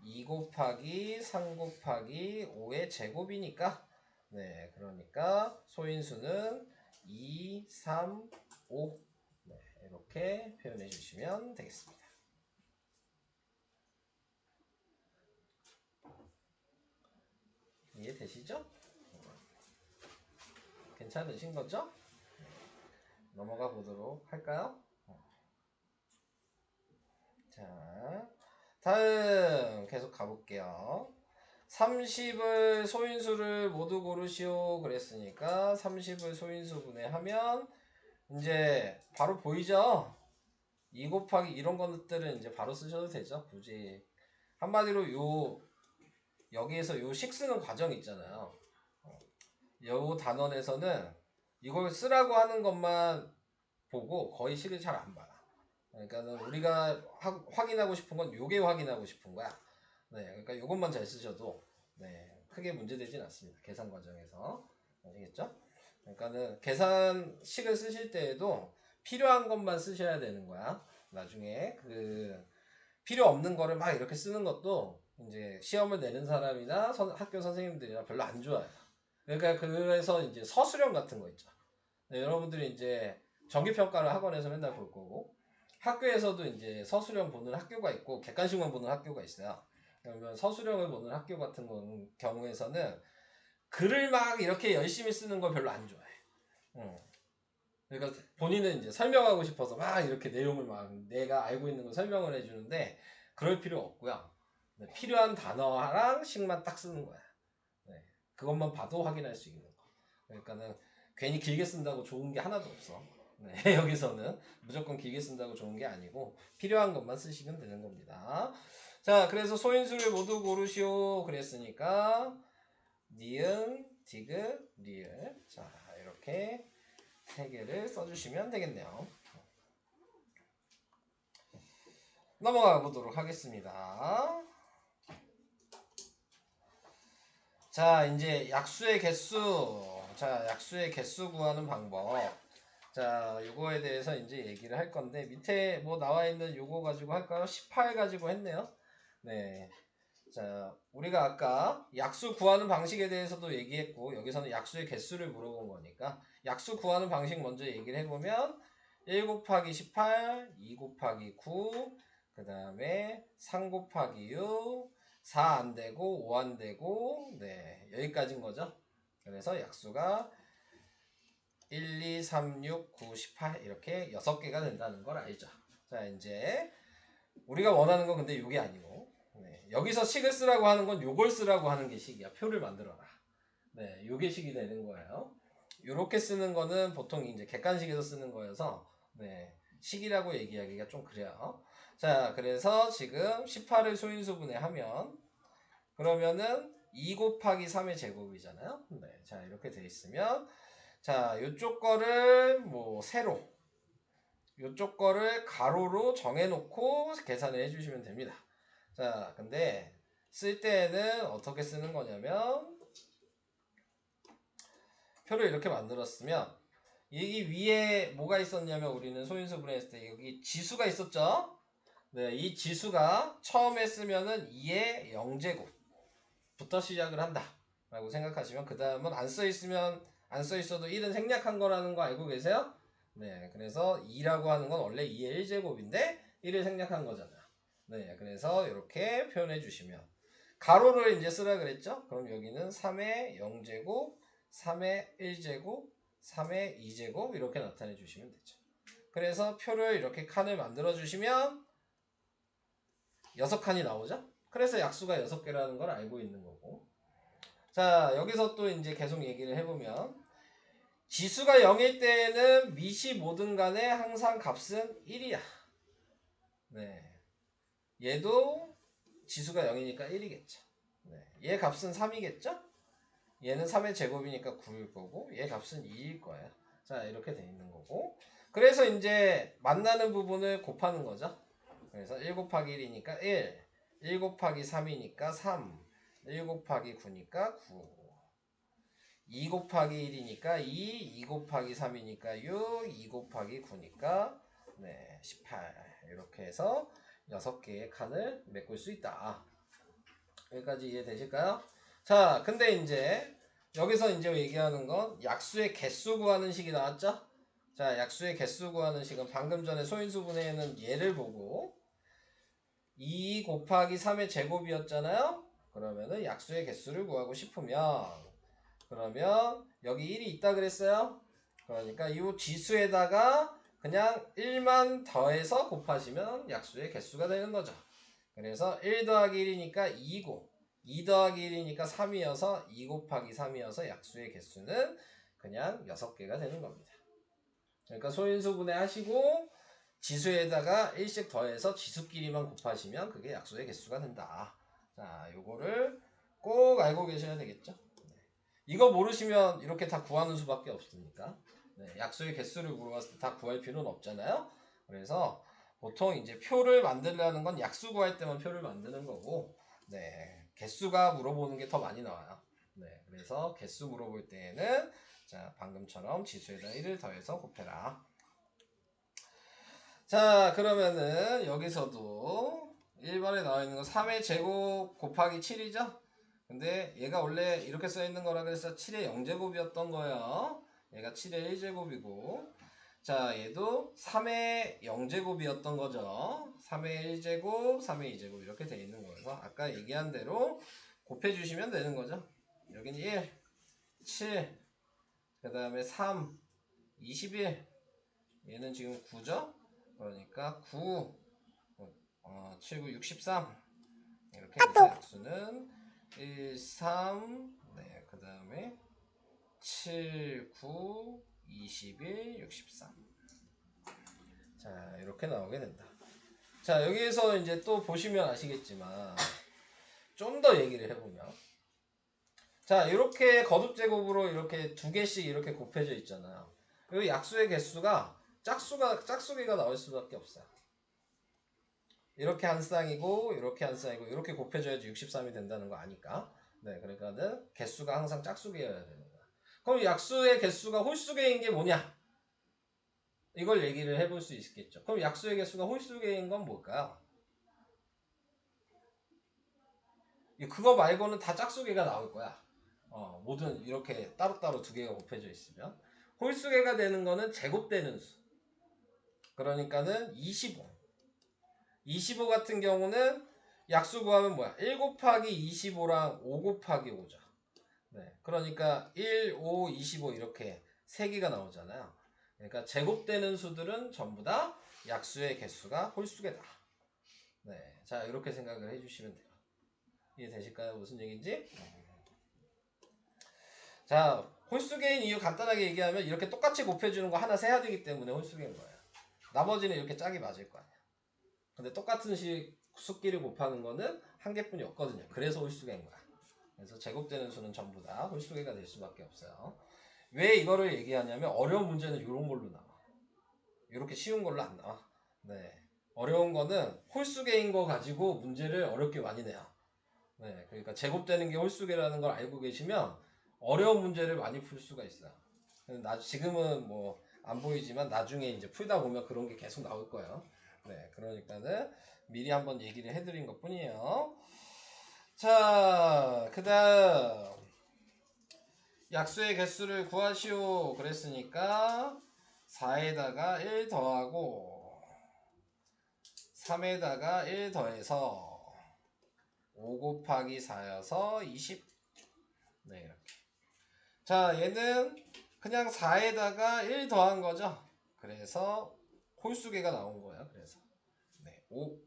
2 곱하기 3 곱하기 5의 제곱이니까 네, 그러니까 소인수는 2, 3, 5 네, 이렇게 표현해 주시면 되겠습니다. 이해되시죠? 괜찮으신 거죠? 넘어가 보도록 할까요? 자, 다음 계속 가볼게요. 30을 소인수를 모두 고르시오 그랬으니까 30을 소인수분해 하면 이제 바로 보이죠? 2 곱하기 이런 것들은 이제 바로 쓰셔도 되죠. 굳이 한마디로 여기에서 요 식 쓰는 과정 있잖아요. 요 단원에서는 이걸 쓰라고 하는 것만 보고 거의 식을 잘 안 봐요. 그러니까 우리가 확인하고 싶은 건 요게 확인하고 싶은 거야. 네, 그러니까 요것만 잘 쓰셔도 네, 크게 문제되진 않습니다. 계산 과정에서. 아시겠죠? 그러니까는 계산식을 쓰실 때에도 필요한 것만 쓰셔야 되는 거야. 나중에 필요 없는 거를 막 이렇게 쓰는 것도 이제 시험을 내는 사람이나 학교 선생님들이나 별로 안 좋아해요. 그러니까 그래서 이제 서술형 같은 거 있죠. 네, 여러분들이 이제 정기평가를 학원에서 맨날 볼 거고 학교에서도 이제 서술형 보는 학교가 있고 객관식만 보는 학교가 있어요. 그러면 서술형을 보는 학교 같은 경우에서는 글을 막 이렇게 열심히 쓰는 걸 별로 안 좋아해. 그러니까 본인은 이제 설명하고 싶어서 막 이렇게 내용을 막 내가 알고 있는 걸 설명을 해주는데 그럴 필요 없고요. 네, 필요한 단어랑 식만 딱 쓰는 거야. 네, 그것만 봐도 확인할 수 있는 거. 그러니까는 괜히 길게 쓴다고 좋은 게 하나도 없어. 네, 여기서는 무조건 길게 쓴다고 좋은 게 아니고 필요한 것만 쓰시면 되는 겁니다. 자, 그래서 소인수를 모두 고르시오 그랬으니까 니은, 디귿, 리을. 자, 이렇게 세 개를 써주시면 되겠네요. 넘어가 보도록 하겠습니다. 자, 이제 약수의 개수. 자, 약수의 개수 구하는 방법. 자, 요거에 대해서 이제 얘기를 할 건데 밑에 뭐 나와 있는 요거 가지고 할까요? 18 가지고 했네요. 네. 자, 우리가 아까 약수 구하는 방식에 대해서도 얘기했고 여기서는 약수의 개수를 물어본 거니까 약수 구하는 방식 먼저 얘기를 해보면 1 곱하기 18, 2 곱하기 9, 그 다음에 3 곱하기 6, 4 안 되고 5 안 되고 네, 여기까지인 거죠. 그래서 약수가 1, 2, 3, 6, 9, 18 이렇게 6개가 된다는 걸 알죠. 자, 이제 우리가 원하는 건 근데 이게 아니고 네, 여기서 식을 쓰라고 하는 건 요걸 쓰라고 하는 게 식이야. 표를 만들어라. 네, 요게 식이 되는 거예요. 요렇게 쓰는 거는 보통 이제 객관식에서 쓰는 거여서 네, 식이라고 얘기하기가 좀 그래요. 자, 그래서 지금 18을 소인수분해 하면 그러면은 2 곱하기 3의 제곱이잖아요. 네, 자, 이렇게 돼 있으면 자, 요쪽 거를 뭐 세로 요쪽 거를 가로로 정해놓고 계산을 해주시면 됩니다. 자, 근데 쓸 때는 어떻게 쓰는 거냐면 표를 이렇게 만들었으면 여기 위에 뭐가 있었냐면 우리는 소인수 분해했을 때 여기 지수가 있었죠. 네, 이 지수가 처음에 쓰면은 2의 0제곱부터 시작을 한다 라고 생각하시면 그 다음은 안 써있으면 안 써있어도 1은 생략한 거라는 거 알고 계세요? 네, 그래서 2라고 하는 건 원래 2의 1제곱인데 1을 생략한 거잖아. 네, 그래서 이렇게 표현해 주시면 가로를 이제 쓰라 그랬죠? 그럼 여기는 3의 0제곱, 3의 1제곱, 3의 2제곱 이렇게 나타내 주시면 되죠. 그래서 표를 이렇게 칸을 만들어 주시면 6칸이 나오죠? 그래서 약수가 6개라는 걸 알고 있는 거고. 자, 여기서 또 이제 계속 얘기를 해보면 지수가 0일 때에는 밑이 뭐든 간에 항상 값은 1이야. 네. 얘도 지수가 0이니까 1이겠죠. 네. 얘 값은 3이겠죠? 얘는 3의 제곱이니까 9일 거고 얘 값은 2일 거예요. 자, 이렇게 돼 있는 거고. 그래서 이제 만나는 부분을 곱하는 거죠. 그래서 1 곱하기 1이니까 1, 1 곱하기 3이니까 3, 1 곱하기 9니까 9, 2 곱하기 1이니까 2, 2 곱하기 3이니까 6, 2 곱하기 9니까 네, 18 이렇게 해서 6개의 칸을 메꿀 수 있다. 여기까지 이해되실까요? 자, 근데 이제 여기서 이제 얘기하는 건 약수의 개수 구하는 식이 나왔죠? 자, 약수의 개수 구하는 식은 방금 전에 소인수 분해에는 얘를 보고 2 곱하기 3의 제곱이었잖아요? 그러면은 약수의 개수를 구하고 싶으면 그러면 여기 1이 있다 그랬어요? 그러니까 이 지수에다가 그냥 1만 더해서 곱하시면 약수의 개수가 되는 거죠. 그래서 1 더하기 1이니까 2고 2 더하기 1이니까 3이어서 2 곱하기 3이어서 약수의 개수는 그냥 6개가 되는 겁니다. 그러니까 소인수분해 하시고 지수에다가 1씩 더해서 지수끼리만 곱하시면 그게 약수의 개수가 된다. 자, 요거를 꼭 알고 계셔야 되겠죠. 네. 이거 모르시면 이렇게 다 구하는 수밖에 없으니까. 네, 약수의 개수를 물어봤을 때 다 구할 필요는 없잖아요. 그래서 보통 이제 표를 만들려는 건 약수 구할 때만 표를 만드는 거고, 네, 개수가 물어보는 게 더 많이 나와요. 네, 그래서 개수 물어볼 때에는 자, 방금처럼 지수에다 1을 더해서 곱해라. 자, 그러면은 여기서도 1번에 나와 있는 거 3의 제곱 곱하기 7이죠? 근데 얘가 원래 이렇게 써 있는 거라 그래서 7의 0제곱이었던 거예요. 얘가 7의 1제곱이고, 자, 얘도 3의 0제곱이었던 거죠. 3의 1제곱, 3의 2제곱 이렇게 돼 있는 거여서 아까 얘기한 대로 곱해주시면 되는 거죠. 여기는 1, 7, 그 다음에 3, 21, 얘는 지금 9죠? 그러니까 9, 7, 9, 63 이렇게 해서 약수는 1, 3, 네, 그 다음에 7, 9, 21, 63. 자, 이렇게 나오게 된다. 자, 여기에서 이제 또 보시면 아시겠지만 좀 더 얘기를 해보면, 자, 이렇게 거듭제곱으로 이렇게 두 개씩 이렇게 곱해져 있잖아요. 이 약수의 개수가 짝수개가 나올 수밖에 없어요. 이렇게 한 쌍이고 이렇게 한 쌍이고 이렇게 곱해줘야지 63이 된다는 거 아니까. 네, 그러니까는 개수가 항상 짝수개여야 되는 거야. 그럼 약수의 개수가 홀수개인 게 뭐냐? 이걸 얘기를 해볼 수 있겠죠. 그럼 약수의 개수가 홀수개인 건 뭘까요? 그거 말고는 다 짝수개가 나올 거야. 모든 이렇게 따로따로 두 개가 곱해져 있으면. 홀수개가 되는 거는 제곱되는 수. 그러니까는 25. 25 같은 경우는 약수 구하면 뭐야? 1 곱하기 25랑 5 곱하기 5죠. 네. 그러니까 1, 5, 25 이렇게 3개가 나오잖아요. 그러니까 제곱되는 수들은 전부 다 약수의 개수가 홀수개다. 네. 자, 이렇게 생각을 해주시면 돼요. 이해되실까요? 무슨 얘기인지? 자, 홀수개인 이유 간단하게 얘기하면 이렇게 똑같이 곱해주는 거 하나 세야 되기 때문에 홀수개인 거예요. 나머지는 이렇게 짝이 맞을 거 아니야. 근데 똑같은 수끼리 곱하는 거는 한 개뿐이 없거든요. 그래서 홀수개인 거야. 그래서 제곱되는 수는 전부 다 홀수개가 될 수밖에 없어요. 왜 이거를 얘기하냐면 어려운 문제는 이런 걸로 나와. 이렇게 쉬운 걸로 안 나와. 네. 어려운 거는 홀수개인 거 가지고 문제를 어렵게 많이 내요. 네. 그러니까 제곱되는 게 홀수개라는 걸 알고 계시면 어려운 문제를 많이 풀 수가 있어요. 지금은 뭐 안 보이지만 나중에 이제 풀다 보면 그런 게 계속 나올 거예요. 네. 그러니까는 미리 한번 얘기를 해드린 것 뿐이에요. 자, 그 다음 약수의 개수를 구하시오 그랬으니까 4에다가 1 더하고 3에다가 1 더해서 5 곱하기 4여서 20. 네, 이렇게. 자, 얘는 그냥 4에다가 1 더한 거죠. 그래서 홀수개가 나온 거예요. 그래서 네, 5.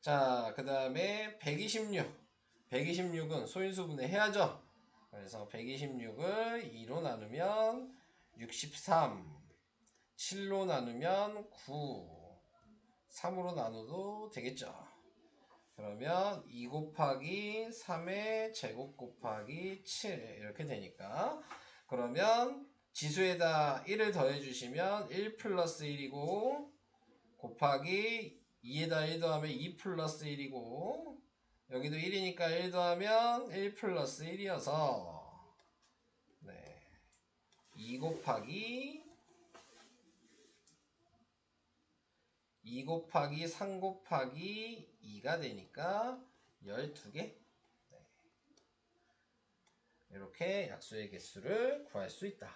자, 그 다음에 126. 126은 소인수분해 해야죠. 그래서 126을 2로 나누면 63, 7로 나누면 9, 3으로 나눠도 되겠죠. 그러면 2 곱하기 3의 제곱 곱하기 7 이렇게 되니까, 그러면 지수에다 1을 더해주시면 1 플러스 1이고 곱하기 2에다 1 더하면 2 플러스 1이고 여기도 1이니까 1 더하면 1 플러스 1이어서 네, 2 곱하기 3 곱하기 2가 되니까 12개. 네. 이렇게 약수의 개수를 구할 수 있다.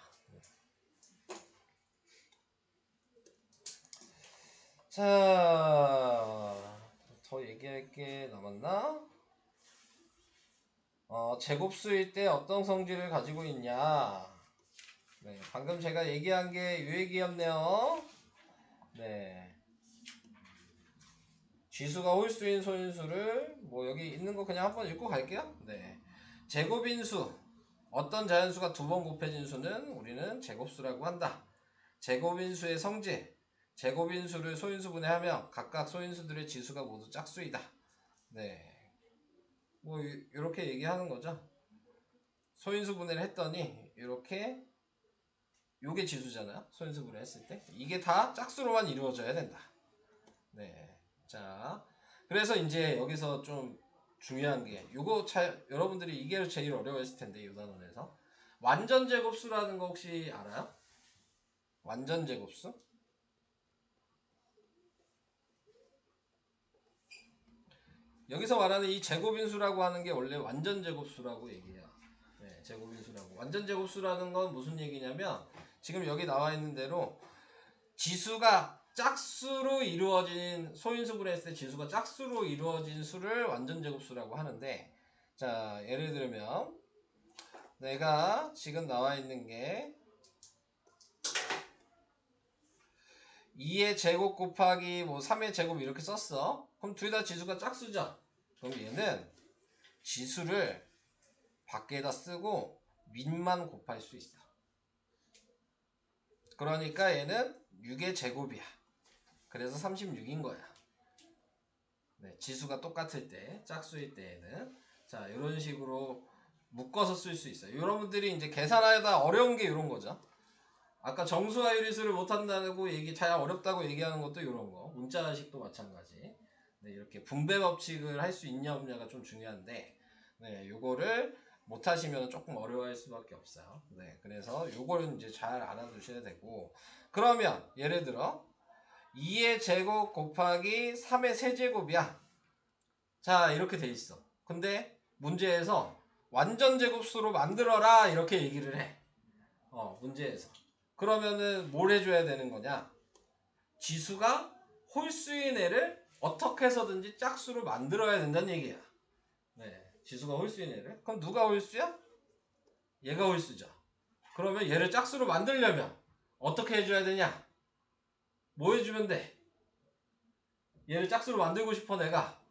자, 더 얘기할 게 남았나? 제곱수일 때 어떤 성질을 가지고 있냐? 네, 방금 제가 얘기한 게 요 얘기였네요. 네. 지수가 홀수인 소인수를 뭐 여기 있는 거 그냥 한번 읽고 갈게요. 네. 제곱인수. 어떤 자연수가 두 번 곱해진 수는 우리는 제곱수라고 한다. 제곱인수의 성질. 제곱인수를 소인수분해 하면 각각 소인수들의 지수가 모두 짝수이다. 네. 뭐 이렇게 얘기하는 거죠. 소인수분해를 했더니 이렇게 요게 지수잖아요. 소인수분해 했을 때 이게 다 짝수로만 이루어져야 된다. 네. 자, 그래서 이제 여기서 좀 중요한 게 요거 여러분들이 이게 제일 어려웠을 텐데 이 단원에서 완전 제곱수라는 거 혹시 알아요? 완전 제곱수? 여기서 말하는 이 제곱인수라고 하는 게 원래 완전 제곱수라고 얘기해요. 네, 제곱인수라고. 완전 제곱수라는 건 무슨 얘기냐면 지금 여기 나와 있는 대로 지수가 짝수로 이루어진 소인수분해 했을 때 지수가 짝수로 이루어진 수를 완전 제곱수라고 하는데 자 예를 들면 내가 지금 나와 있는 게 2의 제곱 곱하기 뭐 3의 제곱 이렇게 썼어. 그럼 둘 다 지수가 짝수죠. 그럼 얘는 지수를 밖에다 쓰고 밑만 곱할 수 있어. 그러니까 얘는 6의 제곱이야. 그래서 36인 거야. 네, 지수가 똑같을 때, 짝수일 때에는 자 이런 식으로 묶어서 쓸 수 있어요. 여러분들이 이제 계산하다 어려운 게 이런 거죠. 아까 정수와 유리수를 못한다고 잘 어렵다고 얘기하는 것도 이런 거. 문자식도 마찬가지. 네, 이렇게 분배 법칙을 할 수 있냐 없냐가 좀 중요한데, 네, 요거를 못하시면 조금 어려워할 수밖에 없어요. 네, 그래서 요거는 이제 잘 알아두셔야 되고, 그러면 예를 들어 2의 제곱 곱하기 3의 세제곱이야. 자, 이렇게 돼 있어. 근데 문제에서 완전 제곱수로 만들어라 이렇게 얘기를 해. 문제에서. 그러면은 뭘 해줘야 되는 거냐? 지수가 홀수인 애를 어떻게 해서든지 짝수로 만들어야 된다는 얘기야. 네, 지수가 홀수인 애를. 그럼 누가 홀수야? 얘가 홀수죠. 그러면 얘를 짝수로 만들려면 어떻게 해줘야 되냐? 뭐 해주면 돼? 얘를 짝수로 만들고 싶어 내가.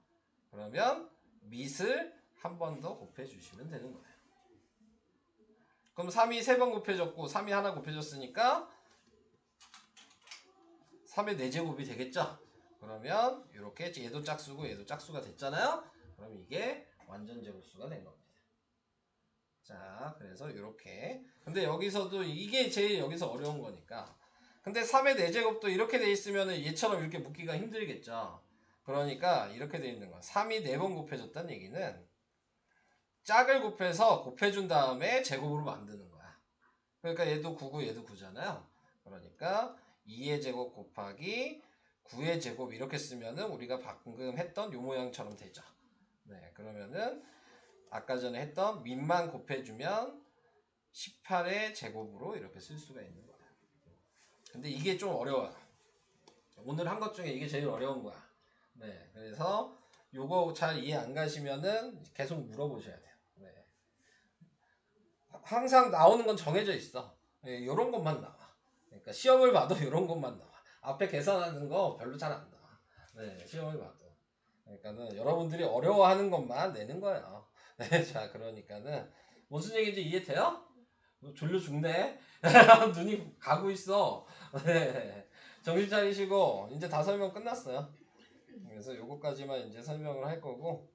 그러면 밑을 한 번 더 곱해주시면 되는 거예요. 그럼 3이 3번 곱해졌고 3이 하나 곱해졌으니까 3의 4제곱이 되겠죠? 그러면 이렇게 얘도 짝수고 얘도 짝수가 됐잖아요? 그럼 이게 완전 제곱수가 된 겁니다. 자, 그래서 이렇게. 근데 여기서도 이게 제일 여기서 어려운 거니까. 근데 3의 4제곱도 이렇게 돼 있으면 얘처럼 이렇게 묶기가 힘들겠죠? 그러니까 이렇게 돼 있는 거야. 3이 4번 곱해졌다는 얘기는 짝을 곱해서 곱해준 다음에 제곱으로 만드는 거야. 그러니까 얘도 9고 얘도 9잖아요. 그러니까 2의 제곱 곱하기 9의 제곱 이렇게 쓰면은 우리가 방금 했던 요 모양처럼 되죠. 네, 그러면은 아까 전에 했던 밑만 곱해주면 18의 제곱으로 이렇게 쓸 수가 있는 거야. 근데 이게 좀 어려워요. 오늘 한 것 중에 이게 제일 어려운 거야. 네, 그래서 요거 잘 이해 안 가시면은 계속 물어보셔야 돼요. 네. 항상 나오는 건 정해져 있어. 네, 요런 것만 나와. 그러니까 시험을 봐도 요런 것만 나와. 앞에 계산하는 거 별로 잘 안 나와. 네, 시험을 봐도. 그러니까는 여러분들이 어려워하는 것만 내는 거예요. 네, 자, 그러니까는 무슨 얘기인지 이해돼요? 졸려 죽네. 눈이 가고 있어. 네, 정신 차리시고 이제 다 설명 끝났어요. 그래서 요거까지만 이제 설명을 할 거고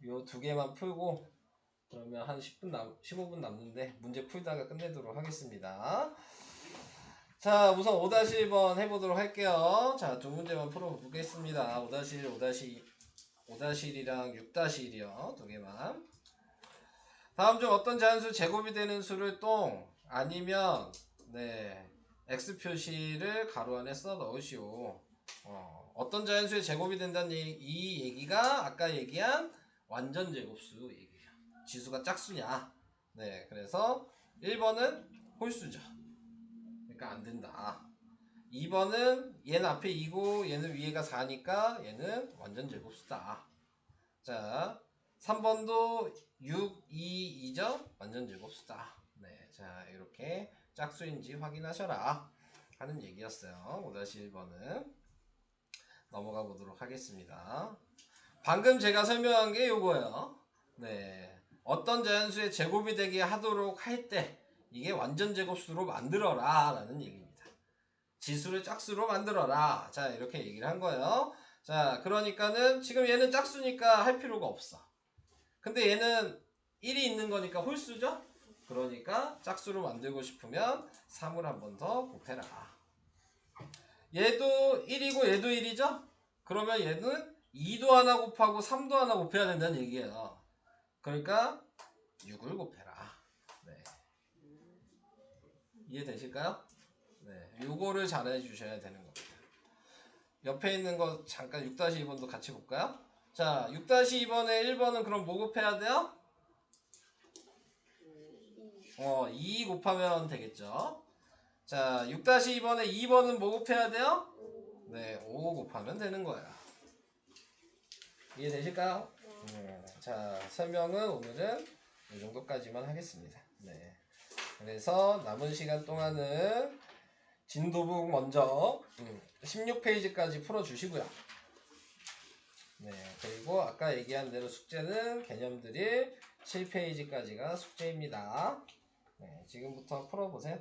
요 두 개만 풀고 그러면 한 15분 남는데 문제 풀다가 끝내도록 하겠습니다. 자, 우선 5-1번 해보도록 할게요. 자, 두 문제만 풀어보겠습니다. 5-1, 5-1이랑 6-1이요. 두 개만. 다음 중 어떤 자연수 제곱이 되는 수를 똥 아니면 네 x 표시를 가로 안에 써 넣으시오. 어떤 자연수의 제곱이 된다는 이 얘기가 아까 얘기한 완전 제곱수 얘기예요. 지수가 짝수냐. 네, 그래서 1번은 홀수죠. 그러니까 안 된다. 2번은 얘는 앞에 2고 얘는 위에가 4니까 얘는 완전 제곱수다. 자, 3번도 6, 2, 2죠? 완전 제곱수다. 네, 자, 이렇게 짝수인지 확인하셔라 하는 얘기였어요. 5-1번은 넘어가 보도록 하겠습니다. 방금 제가 설명한 게 요거예요. 네, 어떤 자연수의 제곱이 되게 하도록 할 때 이게 완전 제곱수로 만들어라 라는 얘기입니다. 지수를 짝수로 만들어라. 자, 이렇게 얘기를 한 거예요. 자, 그러니까는 지금 얘는 짝수니까 할 필요가 없어. 근데 얘는 1이 있는 거니까 홀수죠? 그러니까 짝수로 만들고 싶으면 3을 한 번 더 곱해라. 얘도 1이고 얘도 1이죠? 그러면 얘는 2도 하나 곱하고 3도 하나 곱해야 된다는 얘기예요. 그러니까 6을 곱해라. 네. 이해되실까요? 네, 요거를 잘 해주셔야 되는 겁니다. 옆에 있는 거 잠깐 6-2번도 같이 볼까요? 자, 6-2번에 1번은 그럼 뭐 곱해야 돼요? 2 곱하면 되겠죠. 자, 6-2번에 2번은 뭐 곱해야 돼요? 네, 5 곱하면 되는 거야. 이해되실까요? 자, 설명은 오늘은 이 정도까지만 하겠습니다. 네. 그래서 남은 시간 동안은 진도북 먼저 16페이지까지 풀어주시고요. 네, 그리고 아까 얘기한 대로 숙제는 개념들이 7페이지까지가 숙제입니다. 네, 지금부터 풀어보세요.